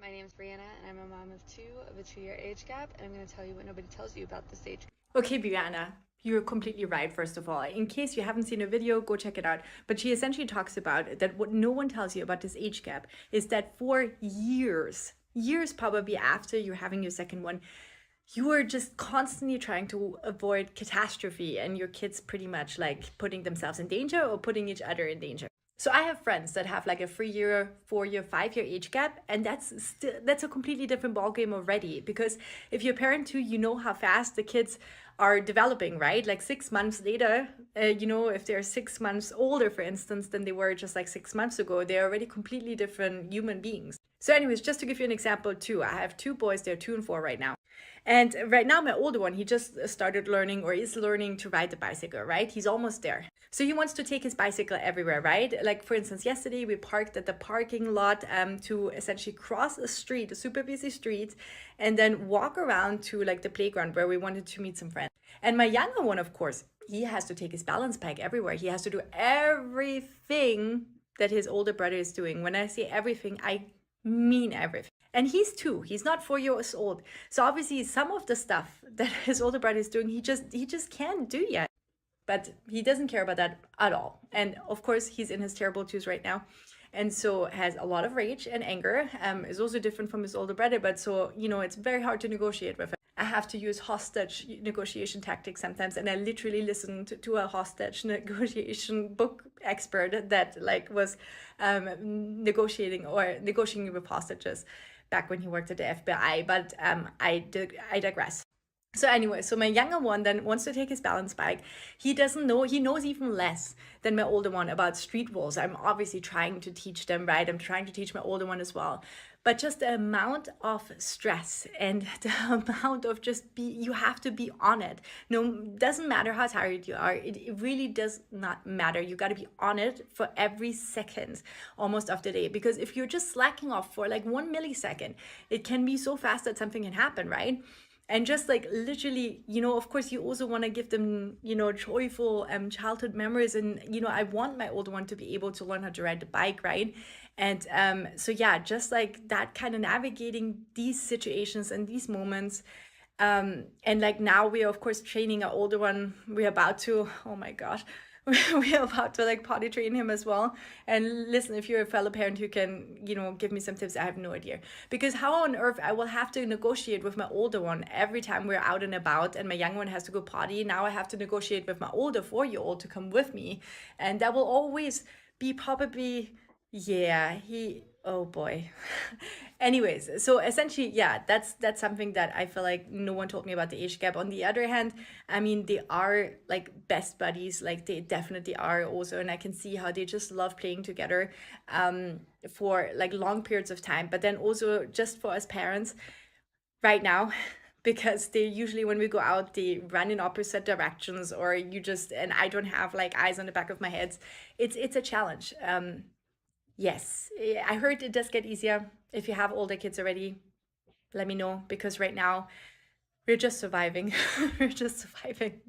My name's Brianna, and I'm a mom of two of a 2-year age gap, and I'm going to tell you what nobody tells you about this age. Okay, Brianna, you're completely right, first of all. In case you haven't seen a video, go check it out. But she essentially talks about that what no one tells you about this age gap is that for years probably after you're having your second one, you are just constantly trying to avoid catastrophe and your kids pretty much like putting themselves in danger or putting each other in danger. So I have friends that have like a 3-year, 4-year, 5-year age gap, and that's a completely different ballgame already. Because if you're a parent too, you know how fast the kids are developing, right? Like 6 months later, if they're 6 months older, for instance, than they were just like 6 months ago, they're already completely different human beings. So, anyways, just to give you an example too, I have two boys, they're 2 and 4 right now. And right now, my older one, he just started learning or is learning to ride the bicycle, right? He's almost there. So he wants to take his bicycle everywhere, right? Like, for instance, yesterday we parked at the parking lot to essentially cross a street, a super busy street, and then walk around to like the playground where we wanted to meet some friends. And my younger one, of course, he has to take his balance bike everywhere. He has to do everything that his older brother is doing. When I say everything, I mean everything. And he's 2. He's not 4 years old. So obviously some of the stuff that his older brother is doing, he just can't do yet. But he doesn't care about that at all. And of course, he's in his terrible twos right now. And so has a lot of rage and anger. Is also different from his older brother, but so, it's very hard to negotiate with him. I have to use hostage negotiation tactics sometimes, and I literally listened to a hostage negotiation book expert that like was negotiating with hostages back when he worked at the FBI. But I digress. So anyway, so my younger one then wants to take his balance bike. He doesn't know, he knows even less than my older one about street rules. I'm obviously trying to teach them, right? I'm trying to teach my older one as well. But just the amount of stress and the amount of you have to be on it. No, doesn't matter how tired you are. It really does not matter. You got to be on it for every second almost of the day. Because if you're just slacking off for like 1 millisecond, it can be so fast that something can happen, right? And just like literally, of course you also want to give them, joyful childhood memories. And I want my older one to be able to learn how to ride the bike, right? And so yeah, just like that, kind of navigating these situations and these moments. And like now we are of course training our older one. We're about to, oh my gosh, we're about to like potty train him as well. And listen, if you're a fellow parent who can, give me some tips, I have no idea. Because how on earth I will have to negotiate with my older one every time we're out and about and my young one has to go potty. Now I have to negotiate with my older 4-year-old to come with me. And that will always be probably, yeah, oh boy. Anyways, so essentially, yeah, that's something that I feel like no one told me about the age gap. On the other hand, I mean, they are like best buddies, like they definitely are also, and I can see how they just love playing together for like long periods of time. But then also just for us parents right now, because they usually when we go out they run in opposite directions, or and I don't have like eyes on the back of my head. It's a challenge. Yes, I heard it does get easier if you have older kids already. Let me know, because right now we're just surviving. We're just surviving.